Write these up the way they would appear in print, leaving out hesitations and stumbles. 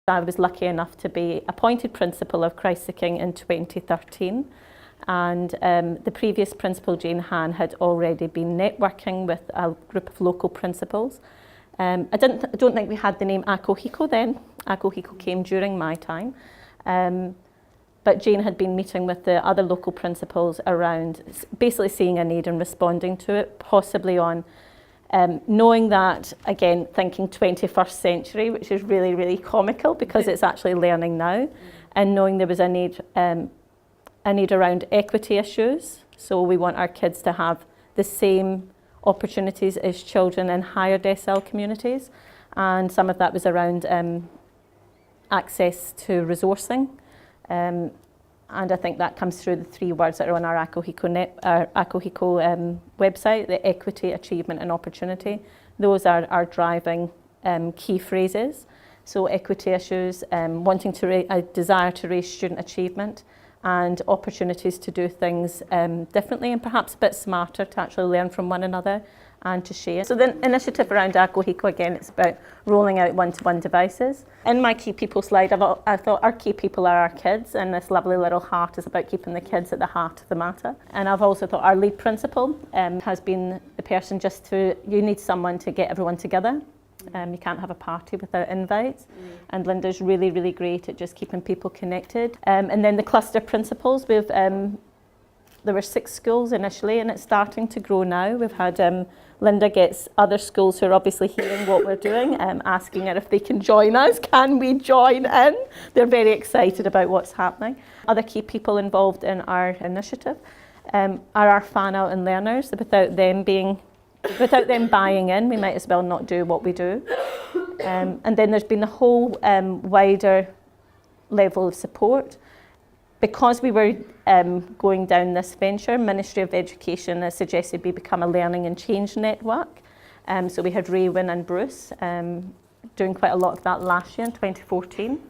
I was lucky enough to be appointed principal of Christ the King in 2013, and the previous principal, Jane Han, had already been networking with a group of local principals. I don't think we had the name Ako Hiko then. Ako Hiko came during my time. But Jane had been meeting with the other local principals around basically seeing a need and responding to it, possibly on knowing that, again, thinking 21st century, which is really, really comical because it's actually learning now, and knowing there was a need around equity issues. So we want our kids to have the same opportunities as children in higher decile communities, and some of that was around access to resourcing. And I think that comes through the three words that are on our Ako Hiko website, the equity, achievement and opportunity. Those are our driving key phrases. So equity issues, wanting to a desire to raise student achievement, and opportunities to do things differently and perhaps a bit smarter, to actually learn from one another and to share. So the initiative around Ako Hiko, again, it's about rolling out one-to-one devices. In my key people slide, I thought our key people are our kids, and this lovely little heart is about keeping the kids at the heart of the matter. And I've also thought our lead principal has been the person you need someone to get everyone together. You can't have a party without invites. And Linda's really, really great at just keeping people connected. And then the cluster principals, there were 6 schools initially, and it's starting to grow now. We've had Linda gets other schools who are obviously hearing what we're doing, asking her if they can join us. Can we join in? They're very excited about what's happening. Other key people involved in our initiative are our fan out and learners. Without them buying in, we might as well not do what we do. And then there's been a whole wider level of support. Because we were going down this venture, Ministry of Education has suggested we become a learning and change network. So we had Ray, Wynne and Bruce doing quite a lot of that last year in 2014.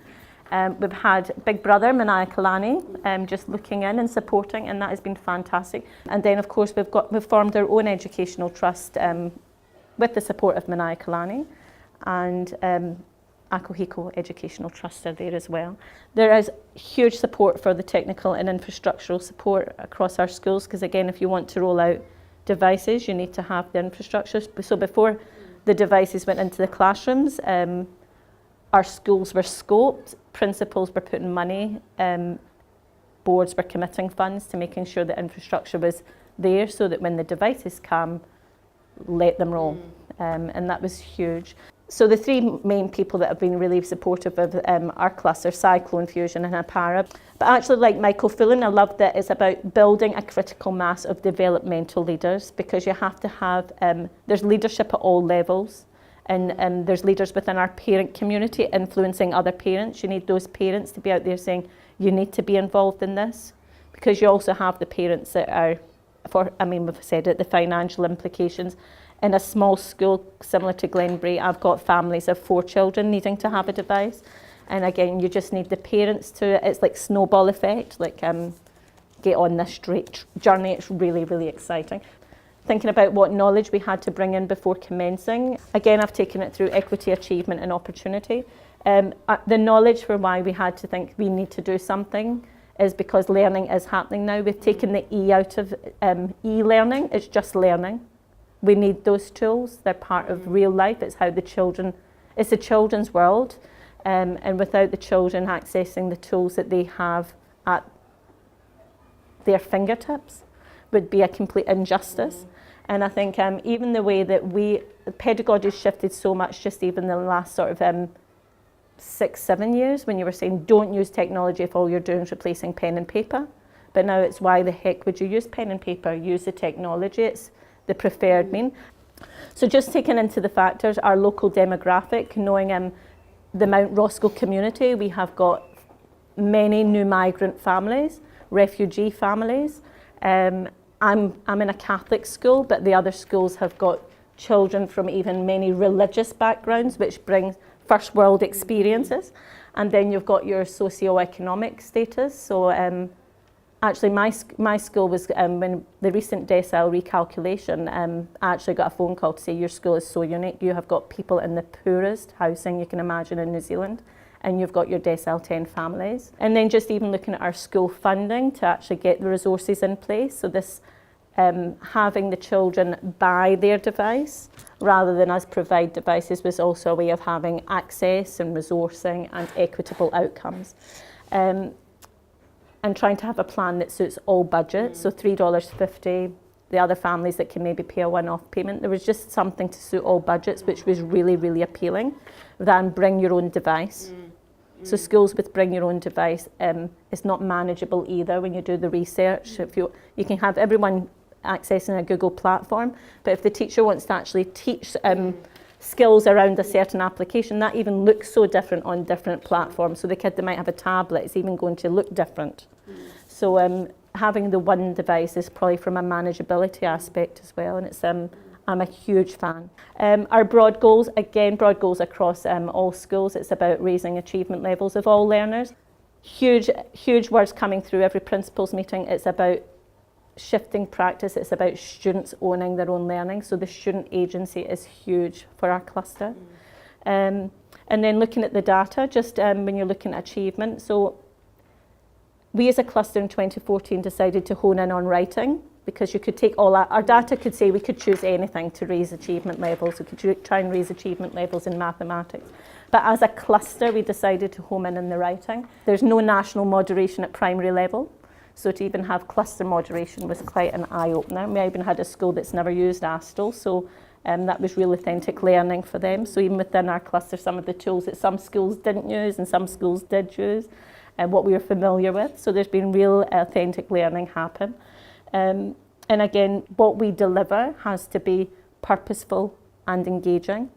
We've had Big Brother, Manaiakalani, just looking in and supporting, and that has been fantastic. And then, of course, we've formed our own educational trust with the support of Manaiakalani, and Ako Hiko Educational Trust are there as well. There is huge support for the technical and infrastructural support across our schools, because again, if you want to roll out devices, you need to have the infrastructure. So before the devices went into the classrooms, our schools were scoped, principals were putting money, boards were committing funds to making sure the infrastructure was there so that when the devices come, let them roll. And that was huge. So the 3 main people that have been really supportive of our cluster, Cyclone, Fusion and Apara. But actually, like Michael Fullan, I love that it's about building a critical mass of developmental leaders, because you have to have, there's leadership at all levels, and there's leaders within our parent community influencing other parents. You need those parents to be out there saying, you need to be involved in this, because you also have the parents that are, we've said it, the financial implications. In a small school similar to Glenbrae, I've got families of 4 children needing to have a device. And again, you just need the parents it's like snowball effect, like get on this straight journey. It's really, really exciting. Thinking about what knowledge we had to bring in before commencing. Again, I've taken it through equity, achievement and opportunity. The knowledge for why we had to think we need to do something is because learning is happening now. We've taken the E out of e-learning, it's just learning. We need those tools. They're part of real life. It's how it's a children's world. And without the children accessing the tools that they have at their fingertips would be a complete injustice. And I think even the way that pedagogy has shifted so much just even the last sort of 6-7 years, when you were saying don't use technology if all you're doing is replacing pen and paper. But now it's why the heck would you use pen and paper? Use the technology. It's the preferred mean. So just taking into the factors, our local demographic, knowing the Mount Roscoe community, we have got many new migrant families, refugee families. I'm in a Catholic school, but the other schools have got children from even many religious backgrounds, which brings first world experiences. And then you've got your socio-economic status. So actually, my school was, when the recent decile recalculation, I actually got a phone call to say your school is so unique. You have got people in the poorest housing you can imagine in New Zealand, and you've got your decile 10 families. And then just even looking at our school funding to actually get the resources in place. So this having the children buy their device rather than us provide devices was also a way of having access and resourcing and equitable outcomes. And trying to have a plan that suits all budgets, so $3.50, the other families that can maybe pay a one-off payment. There was just something to suit all budgets, which was really, really appealing, than bring your own device. So schools with bring your own device is not manageable either when you do the research. If you can have everyone accessing a Google platform, but if the teacher wants to actually teach skills around a certain application, that even looks so different on different platforms. So the kid that might have a tablet is even going to look different. So having the one device is probably from a manageability aspect as well, and it's I'm a huge fan. Our broad goals, again, broad goals across all schools. It's about raising achievement levels of all learners. Huge words coming through every principals meeting. It's about shifting practice. It's about students owning their own learning. So the student agency is huge for our cluster. And then looking at the data, just when you're looking at achievement. So we as a cluster in 2014 decided to hone in on writing, because you could take all our data could say we could choose anything to raise achievement levels. We could try and raise achievement levels in mathematics. But as a cluster, we decided to home in the writing. There's no national moderation at primary level. So to even have cluster moderation was quite an eye-opener. We even had a school that's never used ASTL, so that was real authentic learning for them. So even within our cluster, some of the tools that some schools didn't use and some schools did use, and what we were familiar with. So there's been real authentic learning happen. And again, what we deliver has to be purposeful and engaging,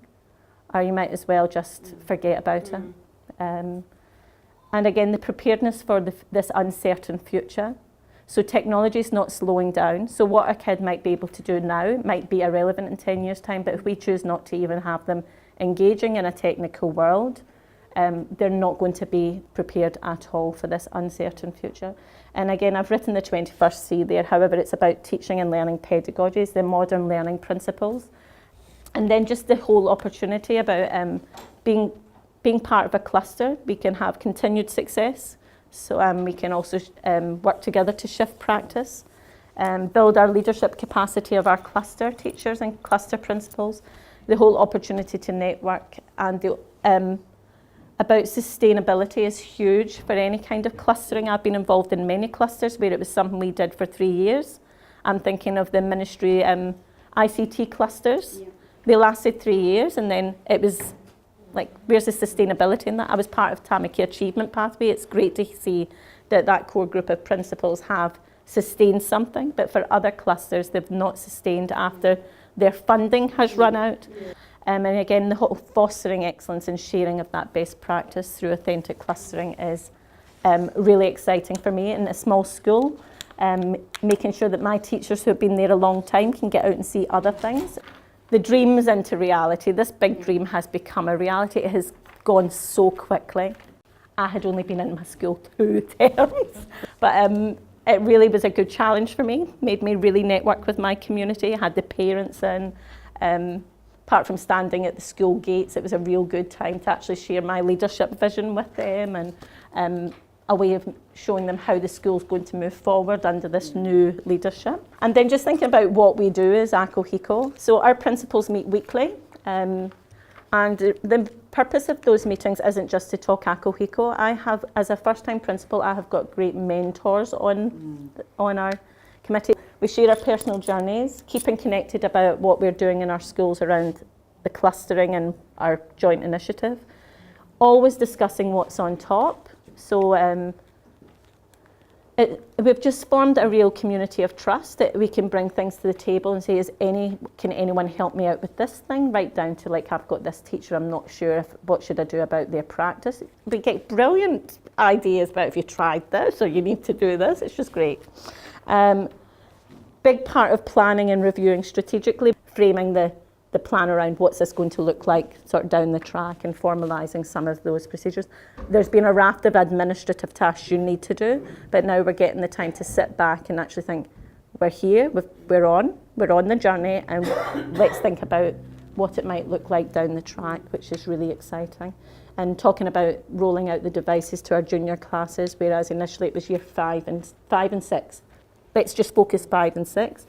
or you might as well just forget about it. And again, the preparedness for this uncertain future. So technology is not slowing down. So what a kid might be able to do now might be irrelevant in 10 years' time, but if we choose not to even have them engaging in a technical world, they're not going to be prepared at all for this uncertain future. And again, I've written the 21st C there. However, it's about teaching and learning pedagogies, the modern learning principles. And then just the whole opportunity about being part of a cluster. We can have continued success. So we can also work together to shift practice, build our leadership capacity of our cluster teachers and cluster principals, the whole opportunity to network, and the about sustainability is huge for any kind of clustering. I've been involved in many clusters where it was something we did for 3 years. I'm thinking of the ministry ICT clusters. Yeah. They lasted 3 years, and then it was like, where's the sustainability in that? I was part of Tamaki Achievement Pathway. It's great to see that core group of principals have sustained something, but for other clusters, they've not sustained after their funding has run out. Yeah. And again, the whole fostering excellence and sharing of that best practice through authentic clustering is really exciting for me in a small school. Making sure that my teachers who have been there a long time can get out and see other things. The dream's into reality. This big dream has become a reality. It has gone so quickly. I had only been in my school 2 terms, but it really was a good challenge for me. Made me really network with my community. I had the parents in. Apart from standing at the school gates, it was a real good time to actually share my leadership vision with them, and a way of showing them how the school's going to move forward under this new leadership. And then just thinking about what we do as Ako Hiko. So our principals meet weekly, and the purpose of those meetings isn't just to talk Ako Hiko. I have, as a first-time principal, I have got great mentors on our committee. We share our personal journeys, keeping connected about what we're doing in our schools around the clustering and our joint initiative. Always discussing what's on top. So we've just formed a real community of trust that we can bring things to the table and say, can anyone help me out with this thing? Right down to, like, I've got this teacher, I'm not sure what should I do about their practice. We get brilliant ideas about if you tried this or you need to do this. It's just great. Big part of planning and reviewing strategically, framing the plan around what's this going to look like sort of down the track and formalising some of those procedures. There's been a raft of administrative tasks you need to do, but now we're getting the time to sit back and actually think, we're here, we're on the journey, and let's think about what it might look like down the track, which is really exciting. And talking about rolling out the devices to our junior classes, whereas initially it was year 5 and 6. Let's just focus 5 and 6.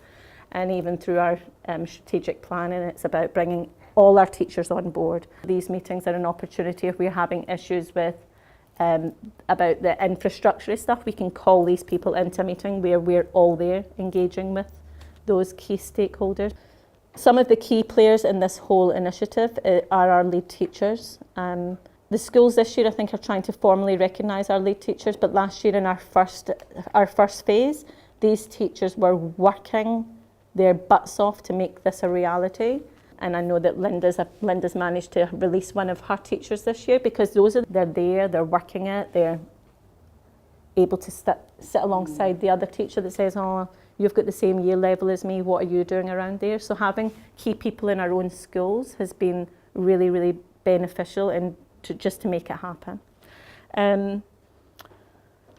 And even through our strategic planning, it's about bringing all our teachers on board. These meetings are an opportunity if we're having issues with about the infrastructure stuff, we can call these people into a meeting where we're all there engaging with those key stakeholders. Some of the key players in this whole initiative are our lead teachers. The schools this year, I think, are trying to formally recognise our lead teachers, but last year in our first phase, these teachers were working their butts off to make this a reality. And I know that Linda's managed to release one of her teachers this year, because they're there, they're working it, they're able to sit alongside the other teacher that says, oh, you've got the same year level as me, what are you doing around there? So having key people in our own schools has been really, really beneficial and just to make it happen.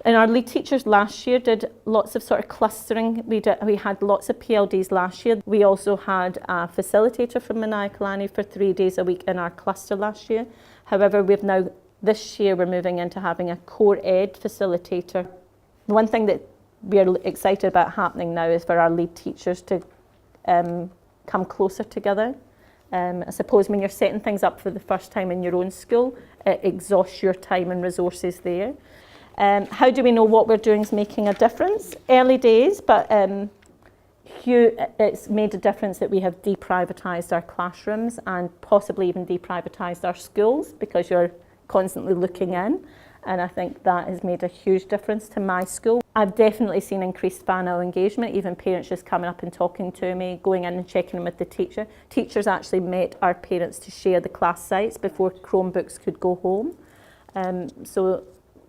And our lead teachers last year did lots of sort of clustering. We had lots of PLDs last year. We also had a facilitator from Maniakalani for 3 days a week in our cluster last year. However, this year we're moving into having a core ed facilitator. One thing that we're excited about happening now is for our lead teachers to come closer together. I suppose when you're setting things up for the first time in your own school, it exhausts your time and resources there. How do we know what we're doing is making a difference? Early days, but it's made a difference that we have deprivatised our classrooms and possibly even deprivatised our schools, because you're constantly looking in. And I think that has made a huge difference to my school. I've definitely seen increased whānau engagement, even parents just coming up and talking to me, going in and checking in with the teacher. Teachers actually met our parents to share the class sites before Chromebooks could go home. So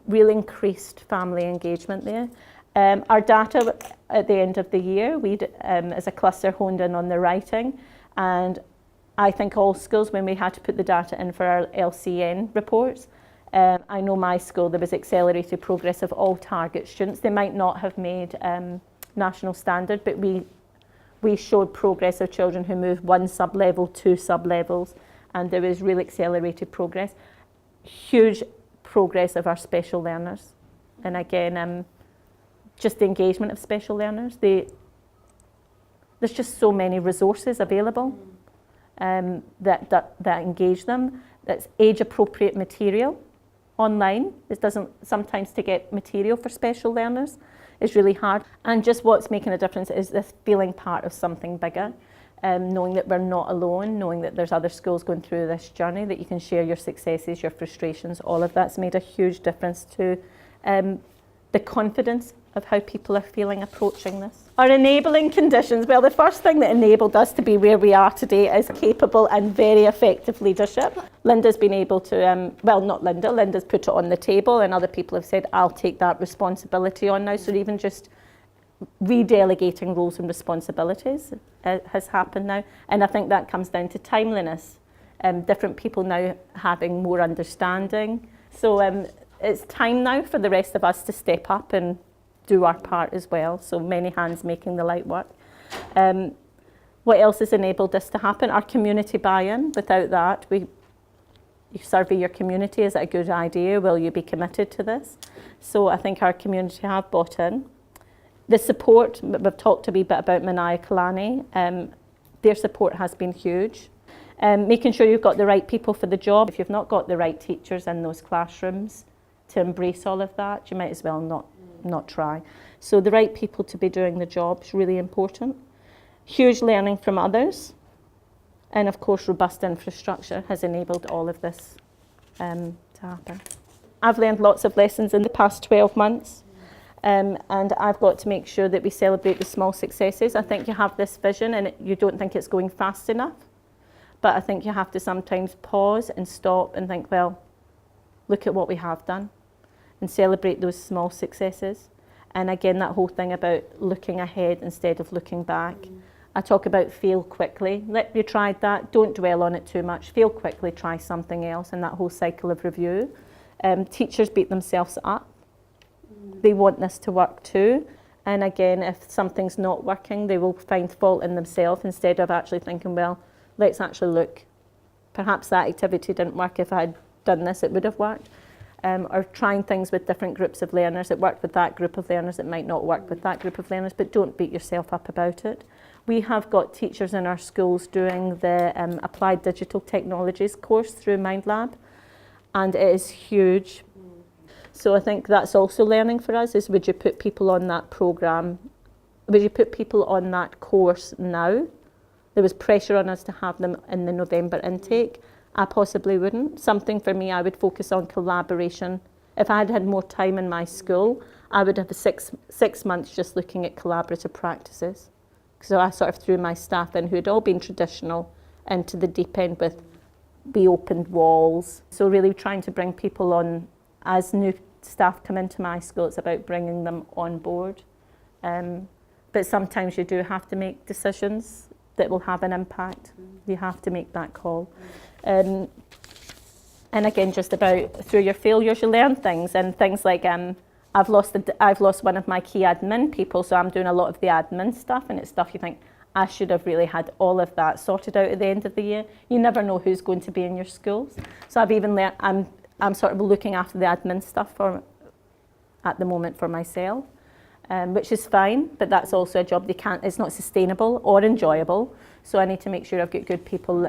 real increased family engagement there. Our data at the end of the year, we as a cluster honed in on the writing, and I think all schools, when we had to put the data in for our LCN reports, I know my school, there was accelerated progress of all target students. They might not have made national standard, but we showed progress of children who moved 1 sub-level, 2 sub-levels, and there was real accelerated progress. Huge progress of our special learners. And again, just the engagement of special learners. There's just so many resources available that engage them. That's age-appropriate material online. It doesn't, sometimes to get material for special learners is really hard. And just what's making a difference is this feeling part of something bigger. Knowing that we're not alone, knowing that there's other schools going through this journey, that you can share your successes, your frustrations, all of that's made a huge difference to the confidence of how people are feeling approaching this. Our enabling conditions, well, the first thing that enabled us to be where we are today is capable and very effective leadership. Linda's been able to, well, not Linda, Linda's put it on the table, and other people have said, I'll take that responsibility on now. So even just redelegating roles and responsibilities has happened now, and I think that comes down to timeliness. Different people now having more understanding. So it's time now for the rest of us to step up and do our part as well. So many hands making the light work. What else has enabled this to happen? Our community buy-in. Without that, you survey your community. Is it a good idea? Will you be committed to this? So I think our community have bought in. The support, we've talked a wee bit about Maniakalani. Their support has been huge. Making sure you've got the right people for the job. If you've not got the right teachers in those classrooms to embrace all of that, you might as well not try. So the right people to be doing the job is really important. Huge learning from others. And of course, robust infrastructure has enabled all of this to happen. I've learned lots of lessons in the past 12 months. And I've got to make sure that we celebrate the small successes. I think you have this vision and you don't think it's going fast enough. But I think you have to sometimes pause and stop and think, well, look at what we have done and celebrate those small successes. And again, that whole thing about looking ahead instead of looking back. I talk about fail quickly. You tried that, don't dwell on it too much. Fail quickly, try something else, and that whole cycle of review. Teachers beat themselves up. They want this to work too. And again, if something's not working, they will find fault in themselves instead of actually thinking, well, let's actually look. Perhaps that activity didn't work. If I had done this, it would have worked. Or trying things with different groups of learners. It worked with that group of learners, it might not work with that group of learners, but don't beat yourself up about it. We have got teachers in our schools doing the Applied Digital Technologies course through MindLab, and it is huge. So I think that's also learning for us, is would you put people on that programme, would you put people on that course now? There was pressure on us to have them in the November intake. I possibly wouldn't. Something for me, I would focus on collaboration. If I had had more time in my school, I would have six months just looking at collaborative practices. So I sort of threw my staff in, who had all been traditional, into the deep end with Be Opened Walls. So really trying to bring people on, as new staff come into my school, it's about bringing them on board. But sometimes you do have to make decisions that will have an impact. You have to make that call. And again, just about through your failures, you learn things, and things like I've lost one of my key admin people, so I'm doing a lot of the admin stuff, and it's stuff you think, I should have really had all of that sorted out at the end of the year. You never know who's going to be in your schools. So I've even learned, I'm sort of looking after the admin stuff at the moment for myself, which is fine, but that's also a job it's not sustainable or enjoyable. So I need to make sure I've got good people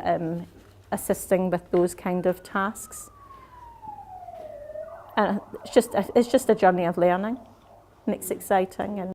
assisting with those kind of tasks. It's just a journey of learning, and it's exciting.